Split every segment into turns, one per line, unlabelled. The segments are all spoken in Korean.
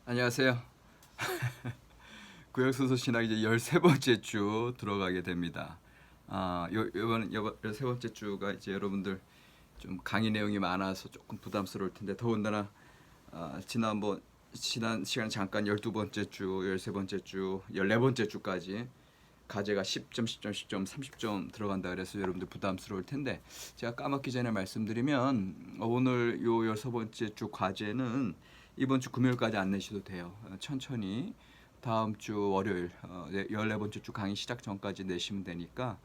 안녕하세요. 구약순서 신학 이제 13번째 주 들어가게 됩니다. 요번 13번째 주가 이제 여러분들 좀 강의 내용이 많아서 조금 부담스러울 텐데, 더군다나 지난 시간 잠깐 12번째 주, 13번째 주, 14번째 주까지 과제가 10점, 10점, 10점, 30점 들어간다 그래서 여러분들 부담스러울 텐데, 제가 까먹기 전에 말씀드리면 오늘 요 6번째 주 과제는 이번 주 금요일까지 안 내셔도 돼요. 천천히 다음 주 월요일 14번째 주 강의 시작 전까지 내시면 되니까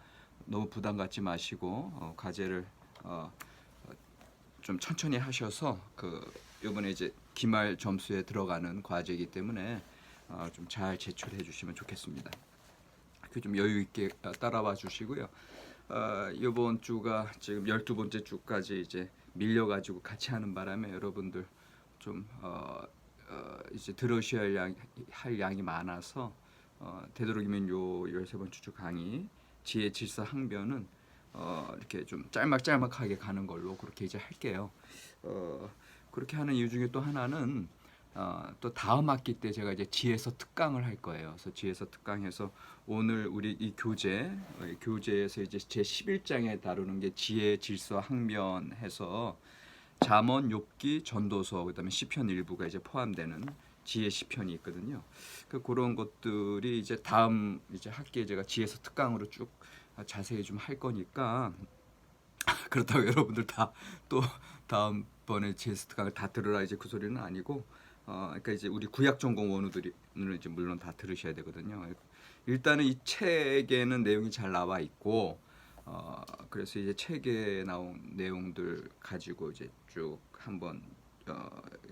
너무 부담 갖지 마시고 과제를 좀 천천히 하셔서 이번에 이제 기말 점수에 들어가는 과제이기 때문에 좀 잘 제출해 주시면 좋겠습니다. 좀 여유 있게 따라와 주시고요. 이번 주가 지금 12번째 주까지 이제 밀려가지고 같이 하는 바람에 여러분들 좀 이제 들으셔야 할 양이 많아서 되도록이면 요 13번째 주 강의 지혜 질서 항변은 이렇게 좀 짤막짤막하게 가는 걸로 그렇게 이제 할게요. 그렇게 하는 이유 중에 또 하나는 또 다음 학기 때 제가 이제 지혜서 특강을 할 거예요. 그래서 지혜서 특강해서 오늘 우리 이 교재에서 이제 제 11장에 다루는 게 지혜 질서 항변해서 잠언, 욥기, 전도서, 그다음에 시편 일부가 이제 포함되는 지혜 시편이 있거든요. 그런 것들이 이제 다음 이제 학기에 제가 지혜서 특강으로 쭉 자세히 좀 할 거니까 그렇다고 여러분들 다 또 다음번에 지혜서 특강을 다 들으라 이제 그 소리는 아니고 그러니까 이제 우리 구약 전공 원우들은 이제 물론 다 들으셔야 되거든요. 일단은 이 책에는 내용이 잘 나와 있고 그래서 이제 책에 나온 내용들 가지고 이제 쭉 한번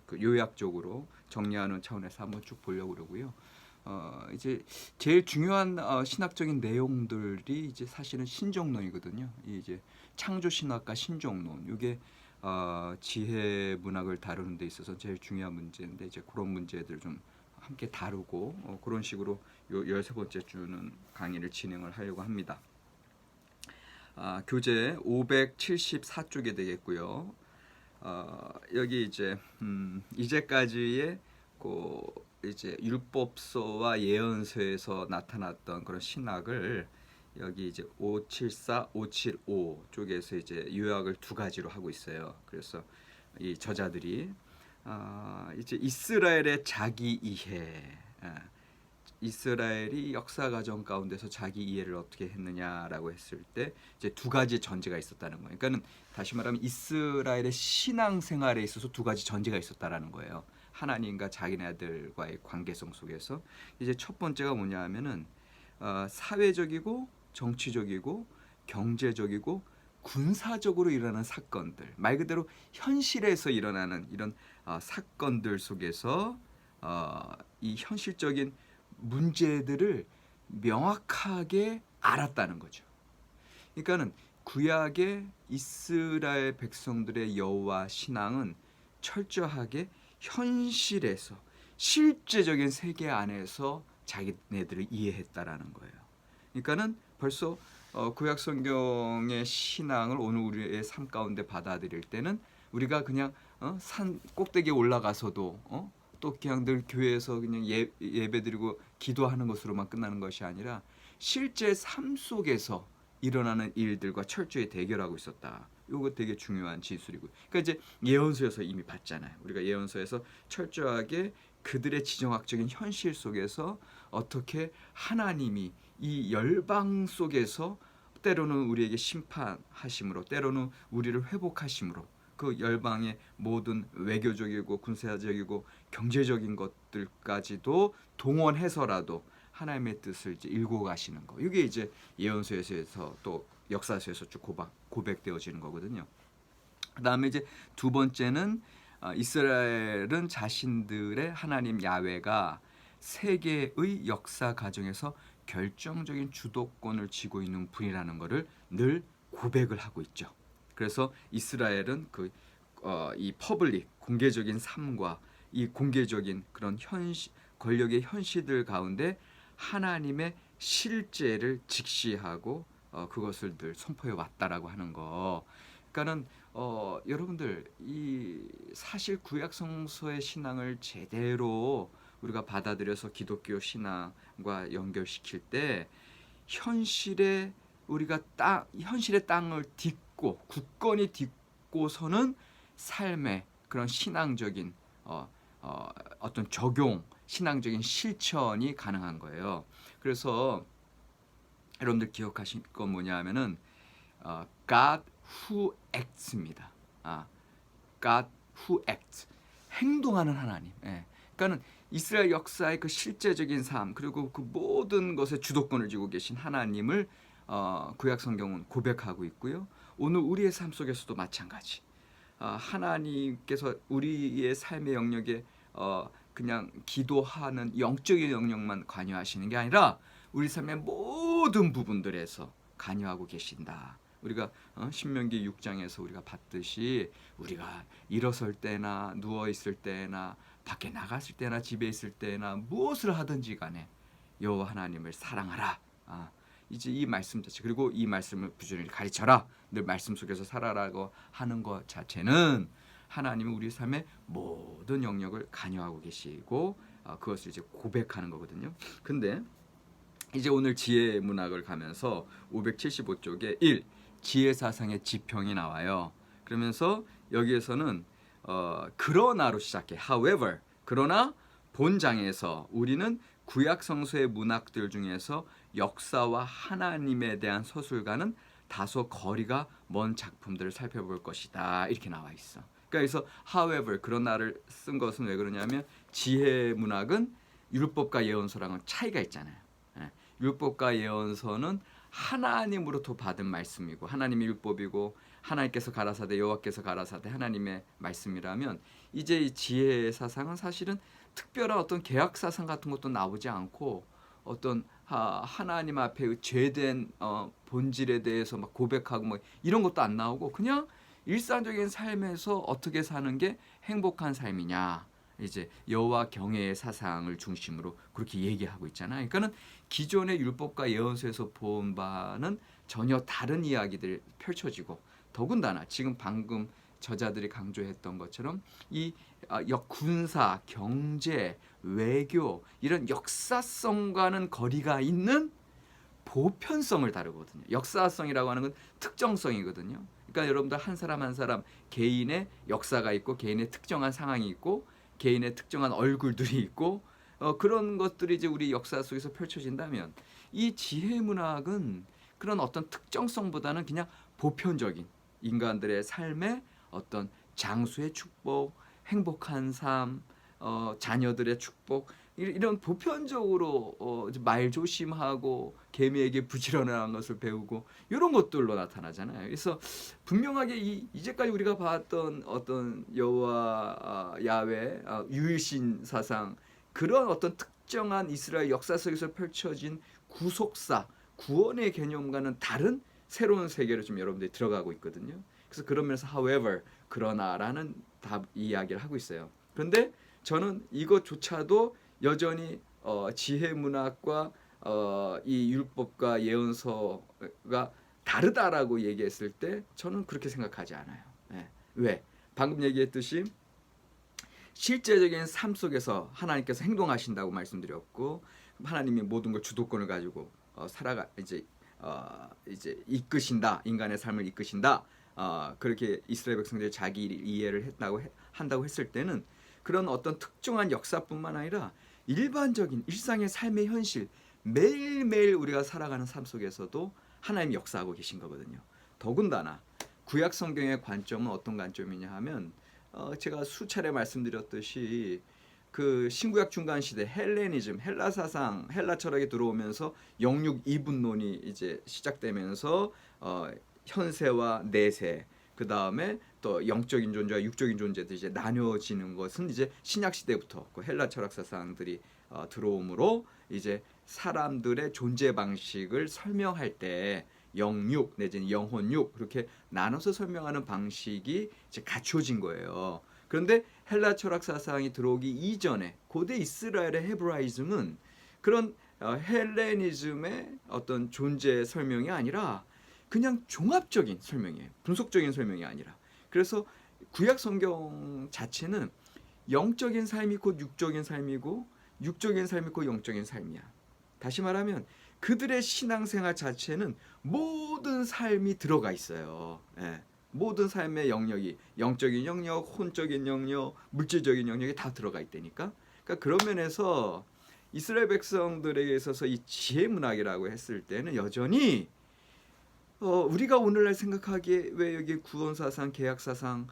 그 요약적으로 정리하는 차원에서 한번 쭉 보려고 그러고요. 이제 제일 중요한 신학적인 내용들이 이제 사실은 신종론이거든요. 이제 창조 신학과 신종론 이게 지혜 문학을 다루는 데 있어서 제일 중요한 문제인데 이제 그런 문제들 좀 함께 다루고 그런 식으로 요 13번째 주는 강의를 진행을 하려고 합니다. 교재 574쪽에 되겠고요. 여기 이제 이제까지의 이제 율법서와 예언서에서 나타났던 그런 신학을 여기 이제 574, 575 쪽에서 이제 요약을 두 가지로 하고 있어요. 그래서 이 저자들이 이제 이스라엘의 자기 이해, 이스라엘이 역사 과정 가운데서 자기 이해를 어떻게 했느냐라고 했을 때 이제 두 가지 전제가 있었다는 거예요. 그러니까는 다시 말하면 이스라엘의 신앙 생활에 있어서 두 가지 전제가 있었다라는 거예요. 하나님과 자기네들과의 관계성 속에서 이제 첫 번째가 뭐냐 하면은 사회적이고 정치적이고 경제적이고 군사적으로 일어나는 사건들, 말 그대로 현실에서 일어나는 이런 사건들 속에서 이 현실적인 문제들을 명확하게 알았다는 거죠. 그러니까는 구약의 이스라엘 백성들의 여호와 신앙은 철저하게 현실에서 실제적인 세계 안에서 자기네들을 이해했다라는 거예요. 그러니까는 벌써 구약 성경의 신앙을 오늘 우리의 삶 가운데 받아들일 때는 우리가 그냥 산 꼭대기에 올라가서도 또 그냥 늘 교회에서 그냥 예배드리고 기도하는 것으로만 끝나는 것이 아니라 실제 삶 속에서 일어나는 일들과 철저히 대결하고 있었다. 이거 되게 중요한 진술이고. 그러니까 이제 예언서에서 이미 봤잖아요. 우리가 예언서에서 철저하게 그들의 지정학적인 현실 속에서 어떻게 하나님이 이 열방 속에서 때로는 우리에게 심판하심으로, 때로는 우리를 회복하심으로 그 열방의 모든 외교적이고 군사적이고 경제적인 것들까지도 동원해서라도 하나님의 뜻을 이제 읽고 가시는 거. 이게 이제 예언서에서 또 역사서에서 쭉 고백되어지는 거거든요. 그다음에 이제 두 번째는 이스라엘은 자신들의 하나님 야훼가 세계의 역사 과정에서 결정적인 주도권을 쥐고 있는 분이라는 것을 늘 고백을 하고 있죠. 그래서 이스라엘은 이 퍼블릭 공개적인 삶과 이 공개적인 그런 권력의 현실들 가운데 하나님의 실제를 직시하고 그것을 늘 선포해 왔다라고 하는 거. 그러니까는 여러분들 이 사실 구약 성서의 신앙을 제대로 우리가 받아들여서 기독교 신앙과 연결시킬 때 현실에 우리가 현실의 땅을 딛고 굳건히 딛고서는 삶의 그런 신앙적인 어떤 적용, 신앙적인 실천이 가능한 거예요. 그래서 여러분들 기억하실 건 뭐냐 하면은 God who acts입니다. God who acts. 행동하는 하나님. 예. 그러니까는 이스라엘 역사의 그 실제적인 삶 그리고 그 모든 것에 주도권을 쥐고 계신 하나님을 구약 성경은 고백하고 있고요. 오늘 우리의 삶 속에서도 마찬가지. 하나님께서 우리의 삶의 영역에 그냥 기도하는 영적인 영역만 관여하시는 게 아니라 우리 삶의 모든 부분들에서 관여하고 계신다. 우리가 신명기 6장에서 우리가 봤듯이 우리가 일어설 때나 누워 있을 때나 밖에 나갔을 때나 집에 있을 때나 무엇을 하든지 간에 여호와 하나님을 사랑하라. 이제 이 말씀 자체 그리고 이 말씀을 부지런히 가르쳐라. 늘 말씀 속에서 살아라고 하는 것 자체는 하나님은 우리 삶의 모든 영역을 관여하고 계시고 그것을 이제 고백하는 거거든요. 근데 이제 오늘 지혜 문학을 가면서 575쪽에 1 지혜 사상의 지평이 나와요. 그러면서 여기에서는 그러나로 시작해. However, 그러나 본장에서 우리는 구약 성서의 문학들 중에서 역사와 하나님에 대한 서술과는 다소 거리가 먼 작품들을 살펴볼 것이다. 이렇게 나와 있어. 그래서 however, 그러나를 쓴 것은 왜 그러냐면 지혜 문학은 율법과 예언서랑은 차이가 있잖아요. 율법과 예언서는 하나님으로부터 받은 말씀이고 하나님의 율법이고 하나님께서 가라사대 여호와께서 가라사대 하나님의 말씀이라면 이제 이 지혜 사상은 사실은 특별한 어떤 계약 사상 같은 것도 나오지 않고 어떤 하나님 앞에 죄된 본질에 대해서 막 고백하고 뭐 이런 것도 안 나오고 그냥 일상적인 삶에서 어떻게 사는 게 행복한 삶이냐 이제 여호와 경외의 사상을 중심으로 그렇게 얘기하고 있잖아요. 그러니까는 기존의 율법과 예언서에서 본 바는 전혀 다른 이야기들이 펼쳐지고 더군다나 지금 방금 저자들이 강조했던 것처럼 이 군사, 경제, 외교 이런 역사성과는 거리가 있는 보편성을 다루거든요. 역사성이라고 하는 건 특정성이거든요. 그러니까 여러분들 한 사람 한 사람 개인의 역사가 있고 개인의 특정한 상황이 있고 개인의 특정한 얼굴들이 있고 그런 것들이 이제 우리 역사 속에서 펼쳐진다면 이 지혜 문학은 그런 어떤 특정성보다는 그냥 보편적인 인간들의 삶의 어떤 장수의 축복, 행복한 삶, 자녀들의 축복 이런 보편적으로 말 조심하고 개미에게 부지런한 것을 배우고 이런 것들로 나타나잖아요. 그래서 분명하게 이제까지 우리가 봤던 어떤 여호와 야훼 유일신 사상 그런 어떤 특정한 이스라엘 역사 속에서 펼쳐진 구속사 구원의 개념과는 다른 새로운 세계로 좀 여러분들이 들어가고 있거든요. 그래서 그런 면에서 however 그러나라는 답 이야기를 하고 있어요. 그런데 저는 이것조차도 여전히 지혜 문학과 이 율법과 예언서가 다르다라고 얘기했을 때 저는 그렇게 생각하지 않아요. 네. 왜? 방금 얘기했듯이 실제적인 삶 속에서 하나님께서 행동하신다고 말씀드렸고 하나님이 모든 걸 주도권을 가지고 살아가 이제 이끄신다 인간의 삶을 이끄신다 그렇게 이스라엘 백성들이 자기 이해를 한다고 했을 때는 그런 어떤 특정한 역사뿐만 아니라 일반적인 일상의 삶의 현실 매일매일 우리가 살아가는 삶 속에서도 하나님이 역사하고 계신 거거든요. 더군다나 구약 성경의 관점은 어떤 관점이냐 하면 제가 수차례 말씀드렸듯이 그 신구약 중간 시대 헬레니즘, 헬라 사상, 헬라 철학이 들어오면서 영육 이분론이 이제 시작되면서 현세와 내세, 그 다음에 또 영적인 존재와 육적인 존재들이 이제 나뉘어지는 것은 이제 신약 시대부터 그 헬라 철학 사상들이 들어오므로 이제 사람들의 존재 방식을 설명할 때 영육 내지는 영혼육 그렇게 나눠서 설명하는 방식이 이제 갖춰진 거예요. 그런데 헬라 철학 사상이 들어오기 이전에 고대 이스라엘의 헤브라이즘은 그런 헬레니즘의 어떤 존재 설명이 아니라 그냥 종합적인 설명이에요. 분석적인 설명이 아니라. 그래서 구약 성경 자체는 영적인 삶이 곧 육적인 삶이고 육적인 삶이 곧 영적인 삶이야. 다시 말하면 그들의 신앙생활 자체는 모든 삶이 들어가 있어요. 예. 모든 삶의 영역이 영적인 영역, 혼적인 영역, 물질적인 영역이 다 들어가 있다니까. 그러니까 그런 면에서 이스라엘 백성들에게 있어서 이 지혜 문학이라고 했을 때는 여전히 우리가 오늘날 생각하기에 왜 여기 구원사상, 계약사상,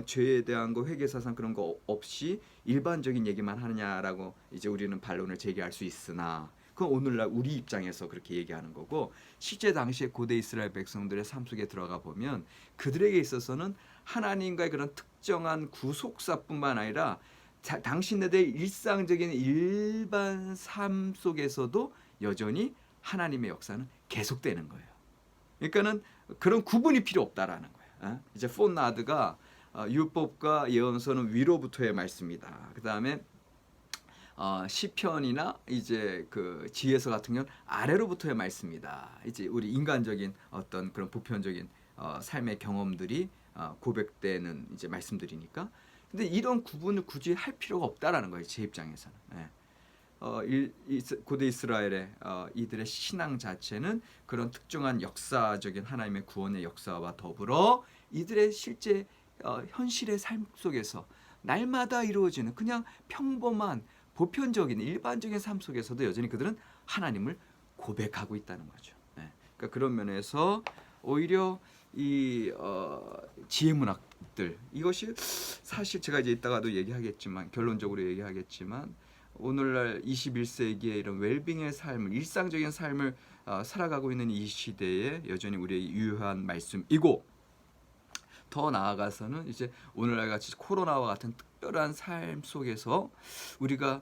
죄에 대한 거, 회개사상 그런 거 없이 일반적인 얘기만 하느냐라고 이제 우리는 반론을 제기할 수 있으나 그건 오늘날 우리 입장에서 그렇게 얘기하는 거고 실제 당시에 고대 이스라엘 백성들의 삶 속에 들어가 보면 그들에게 있어서는 하나님과의 그런 특정한 구속사뿐만 아니라 당신네들의 일상적인 일반 삶 속에서도 여전히 하나님의 역사는 계속되는 거예요. 그러니까는 그런 구분이 필요 없다라는 거예요. 이제 폰나드가 율법과 예언서는 위로부터의 말씀이다. 그 다음에 시편이나 이제 그 지혜서 같은 경우는 아래로부터의 말씀이다. 이제 우리 인간적인 어떤 그런 보편적인 삶의 경험들이 고백되는 이제 말씀들이니까. 근데 이런 구분을 굳이 할 필요가 없다라는 거예요. 제 입장에서는. 고대 이스라엘의 이들의 신앙 자체는 그런 특정한 역사적인 하나님의 구원의 역사와 더불어 이들의 실제 현실의 삶 속에서 날마다 이루어지는 그냥 평범한 보편적인 일반적인 삶 속에서도 여전히 그들은 하나님을 고백하고 있다는 거죠. 그러니까 그런 면에서 오히려 이 지혜 문학들 이것이 사실 제가 이제 이따가도 얘기하겠지만 결론적으로 얘기하겠지만 오늘날 21세기의 이런 웰빙의 삶을 일상적인 삶을 살아가고 있는 이 시대에 여전히 우리의 유효한 말씀이고 더 나아가서는 이제 오늘날 같이 코로나와 같은 특별한 삶 속에서 우리가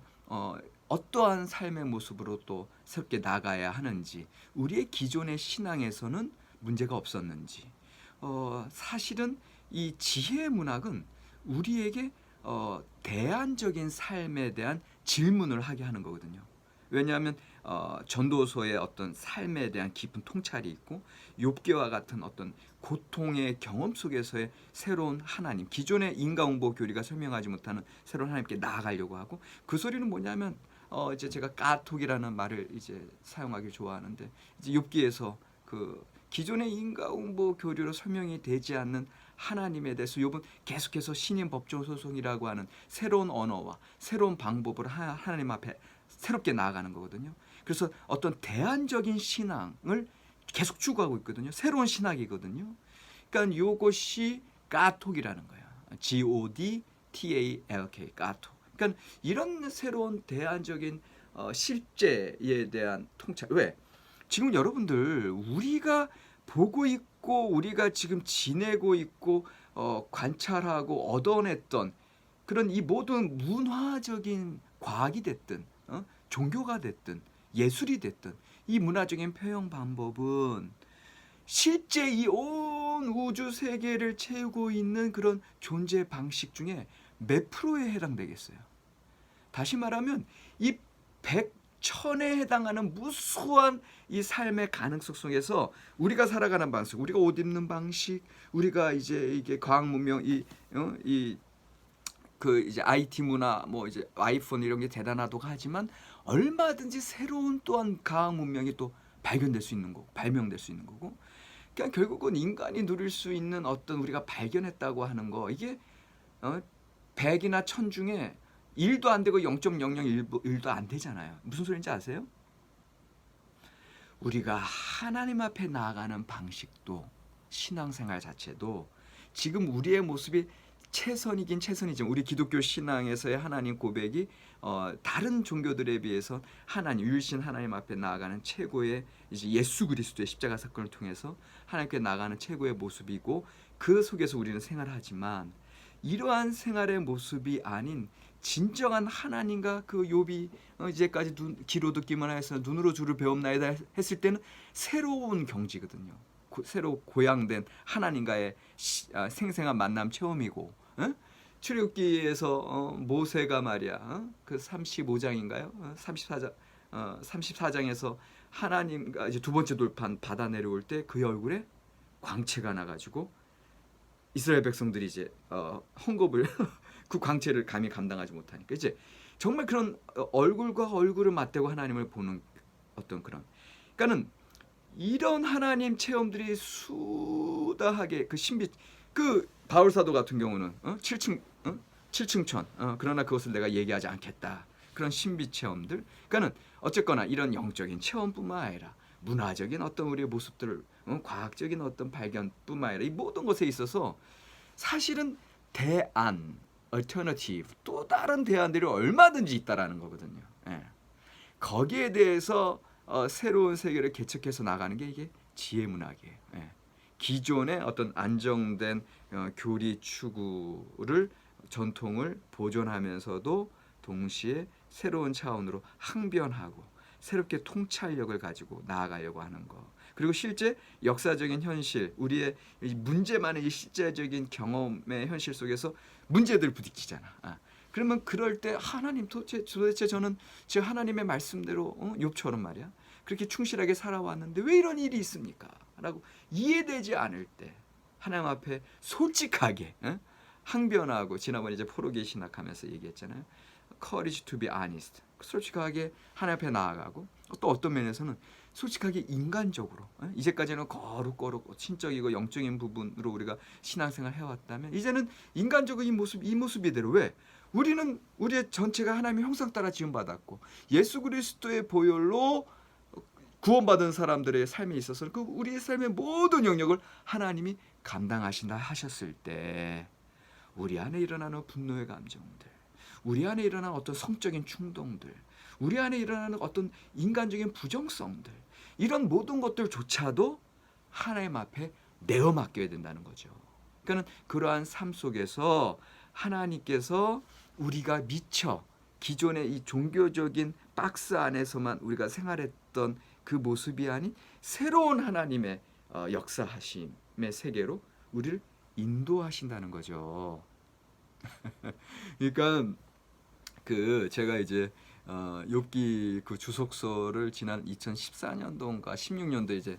어떠한 삶의 모습으로 또 새롭게 나가야 하는지 우리의 기존의 신앙에서는 문제가 없었는지 사실은 이 지혜 문학은 우리에게 대안적인 삶에 대한 질문을 하게 하는 거거든요. 왜냐하면 전도서의 어떤 삶에 대한 깊은 통찰이 있고 욥기와 같은 어떤 고통의 경험 속에서의 새로운 하나님, 기존의 인과응보 교리가 설명하지 못하는 새로운 하나님께 나아가려고 하고 그 소리는 뭐냐면 이제 제가 까톡이라는 말을 이제 사용하기 좋아하는데 이제 욥기에서 그 기존의 인과응보 교리로 설명이 되지 않는 하나님에 대해서 욥은 계속해서 신인 법정 소송이라고 하는 새로운 언어와 새로운 방법으로 하나님 앞에 새롭게 나아가는 거거든요. 그래서 어떤 대안적인 신앙을 계속 추구하고 있거든요. 새로운 신학이거든요. 그러니까 이것이 까톡이라는 거야. Godtalk, 까톡. 그러니까 이런 새로운 대안적인 실제에 대한 통찰. 왜? 지금 여러분들 우리가 보고 있고 우리가 지금 지내고 있고 관찰하고 얻어냈던 그런 이 모든 문화적인 과학이 됐든 종교가 됐든 예술이 됐든 이 문화적인 표현 방법은 실제 이 온 우주 세계를 채우고 있는 그런 존재 방식 중에 몇 프로에 해당되겠어요? 다시 말하면 이 100,000에 해당하는 무수한 이 삶의 가능성 속에서 우리가 살아가는 방식, 우리가 옷 입는 방식, 우리가 이제 이게 과학 문명 그 이제 IT 문화 뭐 이제 아이폰 이런 게 대단하다고 하지만 얼마든지 새로운 또한 과학 문명이 또 발견될 수 있는 거고 발명될 수 있는 거고 그러니까 결국은 인간이 누릴 수 있는 어떤 우리가 발견했다고 하는 거 이게 100이나 1000 중에 1도 안 되고 0.001도 안 되잖아요. 무슨 소리인지 아세요? 우리가 하나님 앞에 나아가는 방식도 신앙생활 자체도 지금 우리의 모습이 최선이긴 최선이지만 우리 기독교 신앙에서의 하나님 고백이 다른 종교들에 비해서 하나님 유일신 하나님 앞에 나아가는 최고의 이제 예수 그리스도의 십자가 사건을 통해서 하나님께 나아가는 최고의 모습이고 그 속에서 우리는 생활하지만 이러한 생활의 모습이 아닌 진정한 하나님과 그 욥이 이제까지 귀로 듣기만 해서 눈으로 주를 배움나이다 했을 때는 새로운 경지거든요. 새로 고양된 하나님과의 생생한 만남 체험이고 출애굽기에서 모세가 말이야 그 35장인가요? 34장에서 하나님과 이제 두 번째 돌판 받아 내려올 때 그의 얼굴에 광채가 나가지고 이스라엘 백성들이 이제 헝겊을 그 광채를 감히 감당하지 못하니까 이제 정말 그런 얼굴과 얼굴을 맞대고 하나님을 보는 어떤 그런, 그러니까는 이런 하나님 체험들이 수다하게 그 신비, 그 바울 사도 같은 경우는 7층 7층천, 그러나 그것을 내가 얘기하지 않겠다, 그런 신비 체험들. 그러니까는 어쨌거나 이런 영적인 체험뿐만 아니라 문화적인 어떤 우리의 모습들을, 과학적인 어떤 발견뿐만 아니라 이 모든 것에 있어서 사실은 대안, alternative, 또 다른 대안들이 얼마든지 있다라는 거거든요. 예. 거기에 대해서 새로운 세계를 개척해서 나가는 게 이게 지혜 문학이에요. 예. 기존의 어떤 안정된 교리 추구를, 전통을 보존하면서도 동시에 새로운 차원으로 항변하고 새롭게 통찰력을 가지고 나아가려고 하는 거. 그리고 실제 역사적인 현실, 우리의 문제만의 실제적인 경험의 현실 속에서 문제들 부딪히잖아. 그러면 그럴 때 하나님 도대체 저는 제 하나님의 말씀대로 욥처럼 말이야, 그렇게 충실하게 살아왔는데 왜 이런 일이 있습니까? 라고 이해되지 않을 때 하나님 앞에 솔직하게 항변하고, 지난번에 이제 포로기 신학하면서 얘기했잖아요. Courage to be honest. 솔직하게 하나님 앞에 나아가고, 또 어떤 면에서는 솔직하게 인간적으로, 이제까지는 거룩거룩 신적이고 영적인 부분으로 우리가 신앙생활 해왔다면 이제는 인간적인 이 모습 이대로, 왜? 우리는 우리의 전체가 하나님의 형상 따라 지음받았고 예수 그리스도의 보혈로 구원받은 사람들의 삶에 있어서 그 우리의 삶의 모든 영역을 하나님이 감당하신다 하셨을 때 우리 안에 일어나는 분노의 감정들, 우리 안에 일어나는 어떤 성적인 충동들, 우리 안에 일어나는 어떤 인간적인 부정성들, 이런 모든 것들조차도 하나님 앞에 내어 맡겨야 된다는 거죠. 그러니까 그러한 삶 속에서 하나님께서 우리가 미처 기존의 이 종교적인 박스 안에서만 우리가 생활했던 그 모습이 아닌 새로운 하나님의 역사하심의 세계로 우리를 인도하신다는 거죠. 그러니까 그 제가 이제 욥기 그 주석서를 지난 2014년도인가 16년도에 이제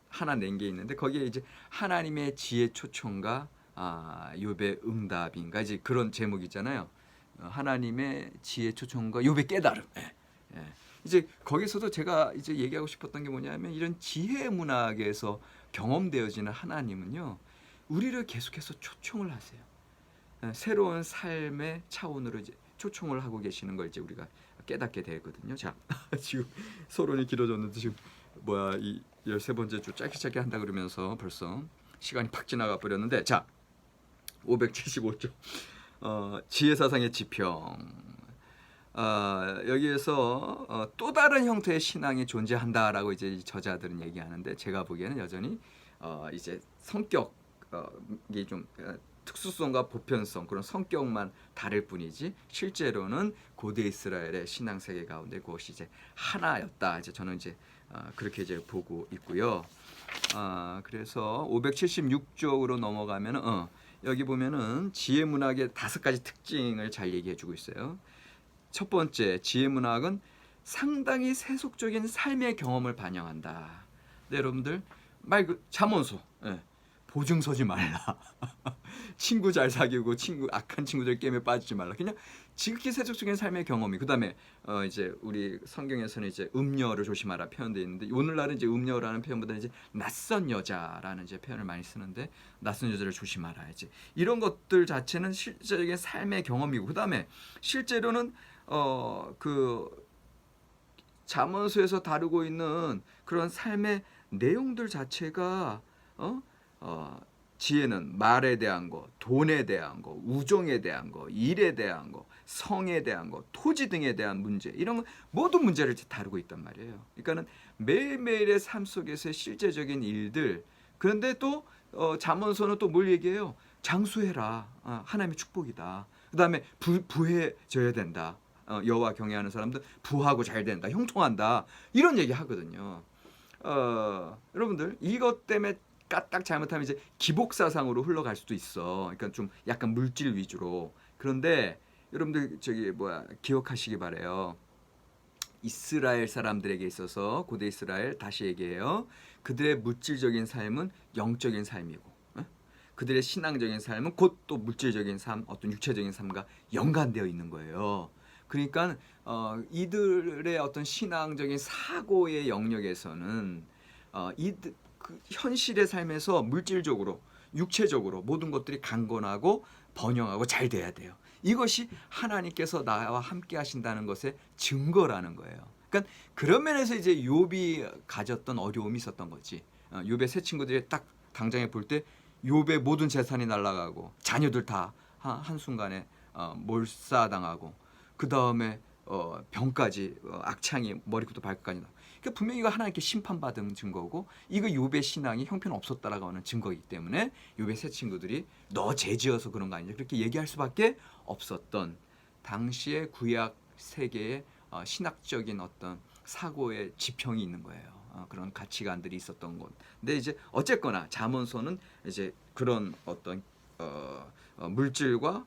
하나 낸 게 있는데, 거기에 이제 하나님의 지혜 초청과 욥의 응답인가 이제 그런 제목이잖아요. 하나님의 지혜 초청과 욥의 깨달음. 예. 예. 이제 거기서도 제가 이제 얘기하고 싶었던 게 뭐냐면, 이런 지혜 문학에서 경험되어지는 하나님은요, 우리를 계속해서 초청을 하세요. 새로운 삶의 차원으로 이제 초청을 하고 계시는 걸 이제 우리가 깨닫게 되거든요. 자, 지금 서론이 길어졌는데 지금 이 13번째 주 짧게 한다 그러면서 벌써 시간이 팍 지나가 버렸는데, 자, 575쪽 지혜사상의 지평. 여기에서 또 다른 형태의 신앙이 존재한다라고 이제 저자들은 얘기하는데, 제가 보기에는 여전히 이제 성격이 좀 특수성과 보편성, 그런 성격만 다를 뿐이지 실제로는 고대 이스라엘의 신앙 세계 가운데 그것이 이제 하나였다. 이제 저는 이제 그렇게 이제 보고 있고요. 그래서 576쪽으로 넘어가면은 여기 보면은 지혜 문학의 5가지 특징을 잘 얘기해주고 있어요. 첫 번째, 지혜 문학은 상당히 세속적인 삶의 경험을 반영한다. 네, 여러분들 잠언서, 보증 서지 말라. 친구 잘 사귀고 악한 친구들 게임에 빠지지 말라. 그냥 지극히 세속적인 삶의 경험이. 그다음에 이제 우리 성경에서는 이제 음녀를 조심하라 표현되어 있는데, 오늘날은 이제 음녀라는 표현보다 이제 낯선 여자라는 이제 표현을 많이 쓰는데, 낯선 여자를 조심하라. 이제 이런 것들 자체는 실제적인 삶의 경험이고, 그다음에 실제로는 그 잠언서에서 다루고 있는 그런 삶의 내용들 자체가 지혜는 말에 대한 거, 돈에 대한 거, 우정에 대한 거, 일에 대한 거, 성에 대한 거, 토지 등에 대한 문제, 이런 모든 문제를 다루고 있단 말이에요. 그러니까는 매일매일의 삶 속에서의 실제적인 일들. 그런데 또 잠언서는 또 뭘 얘기해요? 장수해라. 하나님의 축복이다. 그다음에 부해져야 된다. 여호와 경외하는 사람들 부하고 잘 된다. 형통한다. 이런 얘기 하거든요. 여러분들 이것 때문에 까딱 잘못하면 이제 기복사상으로 흘러갈 수도 있어. 그러니까 좀 약간 물질 위주로. 그런데 여러분들 기억하시기 바래요. 이스라엘 사람들에게 있어서, 고대 이스라엘 다시 얘기해요, 그들의 물질적인 삶은 영적인 삶이고, 그들의 신앙적인 삶은 곧 또 물질적인 삶, 어떤 육체적인 삶과 연관되어 있는 거예요. 그러니까 이들의 어떤 신앙적인 사고의 영역에서는 이들 그 현실의 삶에서 물질적으로, 육체적으로 모든 것들이 강건하고 번영하고 잘 돼야 돼요. 이것이 하나님께서 나와 함께 하신다는 것의 증거라는 거예요. 그러니까 그런 면에서 이제 욥이 가졌던 어려움이 있었던 거지. 욥의 세 친구들이 딱 당장에 볼 때 욥의 모든 재산이 날아가고 자녀들 다 한순간에 몰사당하고 그 다음에 병까지 악창이 머리부터 발끝까지 나. 그러니까 분명히 이거 하나님께 심판받은 증거고 이거 욥의 신앙이 형편없었다라고 하는 증거이기 때문에 욥의 세 친구들이 너 죄지어서 그런 거 아니냐 그렇게 얘기할 수밖에 없었던 당시의 구약 세계의 신학적인 어떤 사고의 지평이 있는 거예요. 그런 가치관들이 있었던 것. 근데 이제 어쨌거나 잠언서는 이제 그런 어떤 물질과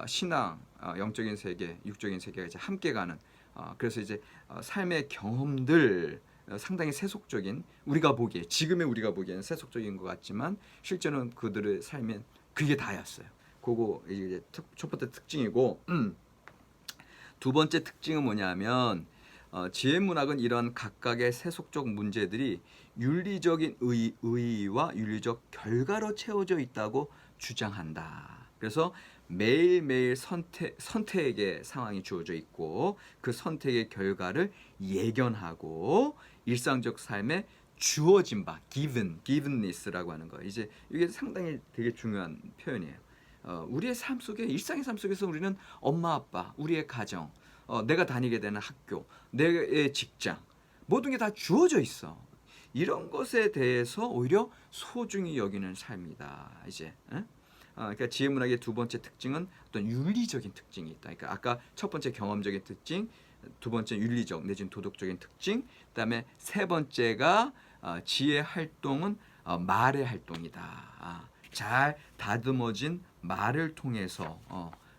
신앙, 영적인 세계, 육적인 세계가 이제 함께 가는. 그래서 이제 삶의 경험들 상당히 세속적인 우리가 보기에 지금의 우리가 보기에는 세속적인 것 같지만 실제는 그들의 삶엔 그게 다였어요. 그거 이제 첫 번째 특징이고 두 번째 특징은 뭐냐면 지혜 문학은 이런 각각의 세속적 문제들이 윤리적인 의의와 윤리적 결과로 채워져 있다고 주장한다. 그래서 매일매일 선택의 상황이 주어져 있고 그 선택의 결과를 예견하고 일상적 삶에 주어진 바, givenness라고 하는 거예요. 이제 이게 상당히 되게 중요한 표현이에요. 우리의 삶 속에 일상의 삶 속에서 우리는 엄마 아빠, 우리의 가정, 내가 다니게 되는 학교, 내 직장 모든 게 다 주어져 있어. 이런 것에 대해서 오히려 소중히 여기는 삶이다. 이제. 그러니까 지혜 문학의 두 번째 특징은 어떤 윤리적인 특징이 있다. 그러니까 아까 첫 번째 경험적인 특징, 두 번째 윤리적 내지는 도덕적인 특징, 그다음에 세 번째가 지혜 활동은 말의 활동이다. 잘 다듬어진 말을 통해서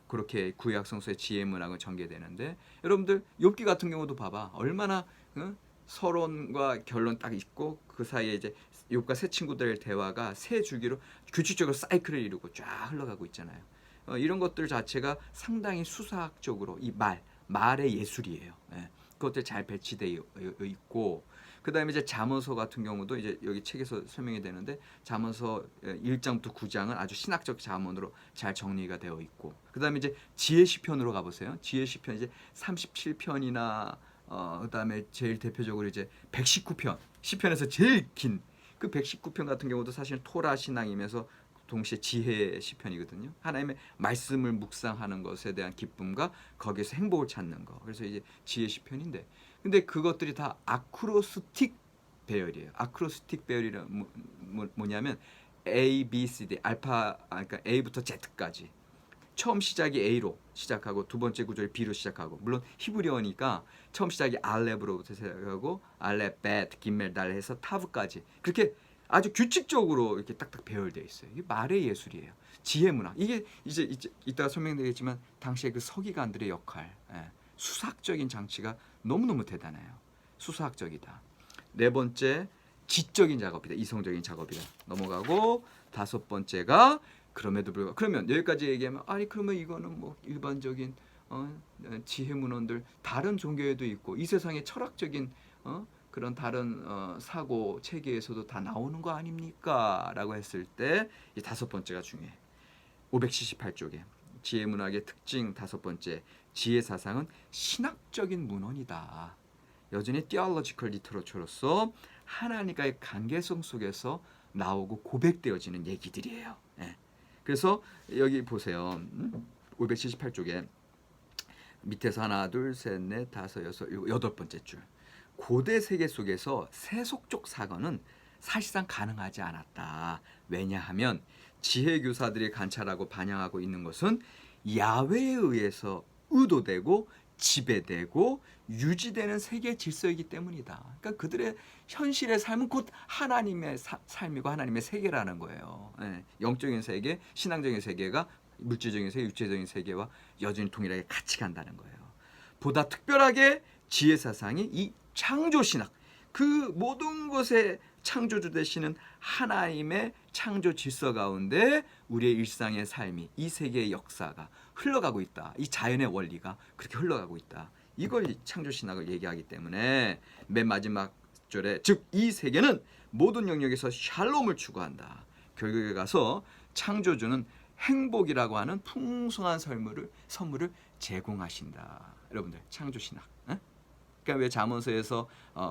그렇게 구약 성서의 지혜 문학은 전개되는데 여러분들 욥기 같은 경우도 봐봐 얼마나 서론과 결론 딱 있고 그 사이에 이제 욥과 세 친구들의 대화가 세 주기로 규칙적으로 사이클을 이루고 쫙 흘러가고 있잖아요. 이런 것들 자체가 상당히 수사학적으로 이 말의 예술이에요. 예. 그것들 잘 배치되어 있고 그다음에 이제 잠언서 같은 경우도 이제 여기 책에서 설명이 되는데 잠언서 1장부터 9장은 아주 신학적 잠언으로 잘 정리가 되어 있고 그다음에 이제 지혜 시편으로 가보세요. 지혜 시편 이제 37편이나 그다음에 제일 대표적으로 이제 119편 시편에서 제일 긴 그 119편 같은 경우도 사실 토라 신앙이면서 동시에 지혜 시편이거든요. 하나님의 말씀을 묵상하는 것에 대한 기쁨과 거기에서 행복을 찾는 거. 그래서 이제 지혜 시편인데 근데 그것들이 다 아크로스틱 배열이에요. 아크로스틱 배열이란 뭐냐면 A, B, C, D 그러니까 A부터 Z까지. 처음 시작이 A로 시작하고 두 번째 구절이 B로 시작하고 물론 히브리어니까 처음 시작이 알렙으로부터 시작하고 알렙, bet, 김멜, 달 해서 타브까지 그렇게 아주 규칙적으로 이렇게 딱딱 배열되어 있어요. 이게 말의 예술이에요. 지혜 문학. 이게 이제 이따가 설명되겠지만 당시의 그 서기관들의 역할, 수사학적인 장치가 너무너무 대단해요. 수사학적이다. 네 번째 지적인 작업이다. 이성적인 작업이다. 넘어가고 다섯 번째가 그럼에도 불구하고 그러면 여기까지 얘기하면 아니 그러면 이거는 뭐 일반적인 지혜 문헌들 다른 종교에도 있고 이 세상의 철학적인 그런 다른 사고 체계에서도 다 나오는 거 아닙니까? 라고 했을 때 이 다섯 번째가 중요해. 578쪽에 지혜 문학의 특징 다섯 번째 지혜 사상은 신학적인 문헌이다. 여전히 theological literature로서 하나님과의 관계성 속에서 나오고 고백되어지는 얘기들이에요. 예. 그래서 여기 보세요. 578쪽에 밑에서 하나, 둘, 셋, 넷, 다섯, 여섯, 일곱, 여덟 번째 줄. 고대 세계 속에서 세속적 사건은 사실상 가능하지 않았다. 왜냐하면 지혜교사들이 관찰하고 반영하고 있는 것은 야훼에 의해서 의도되고 지배되고 유지되는 세계 질서이기 때문이다. 그러니까 그들의 현실의 삶은 곧 하나님의 삶이고 하나님의 세계라는 거예요. 영적인 세계, 신앙적인 세계가 물질적인 세계, 육체적인 세계와 여전히 동일하게 같이 간다는 거예요. 보다 특별하게 지혜 사상이 이 창조 신학, 그 모든 것의 창조주 되시는 하나님의 창조 질서 가운데 우리의 일상의 삶이, 이 세계의 역사가 흘러가고 있다. 이 자연의 원리가 그렇게 흘러가고 있다. 이걸 창조 신학을 얘기하기 때문에 맨 마지막 절에, 즉 이 세계는 모든 영역에서 샬롬을 추구한다. 결국에 가서 창조주는 행복이라고 하는 풍성한 선물을 제공하신다. 여러분들, 창조 신학. 그러니까 왜 잠언서에서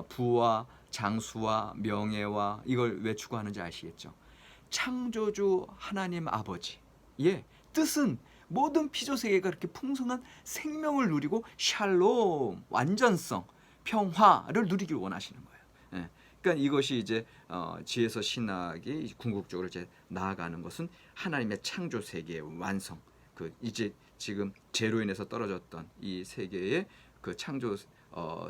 부와 장수와 명예와 이걸 왜 추구하는지 아시겠죠? 창조주 하나님 아버지의 뜻은 모든 피조 세계가 그렇게 풍성한 생명을 누리고 샬롬, 완전성, 평화를 누리길 원하시는 거예요. 예. 그러니까 이것이 이제 지혜서 신학이 궁극적으로 이제 나아가는 것은 하나님의 창조 세계의 완성, 그 이제 지금 죄로 인해서 떨어졌던 이 세계의 그 창조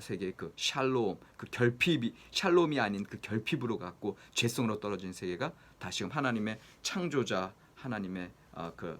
세계의 그 샬롬, 그 결핍이 샬롬이 아닌 그 결핍으로 갖고 죄성으로 떨어진 세계가 다시금 하나님의 창조자 하나님의 그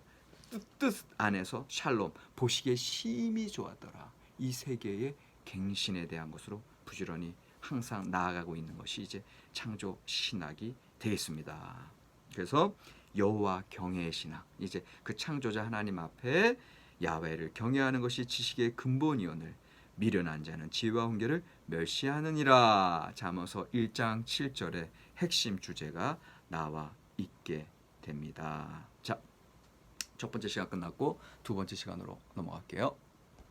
뜻 안에서 샬롬, 보시기에 심히 좋았더라. 이 세계의 갱신에 대한 것으로 부지런히 항상 나아가고 있는 것이 이제 창조 신학이 되겠습니다. 그래서 여호와 경외의 신학, 이제 그 창조자 하나님 앞에 야훼를 경외하는 것이 지식의 근본이오늘 미련한 자는 지혜와 훈계를 멸시하느니라. 잠언서 1장 7절의 핵심 주제가 나와 있게 됩니다. 자, 첫 번째 시간 끝났고 두 번째 시간으로 넘어갈게요.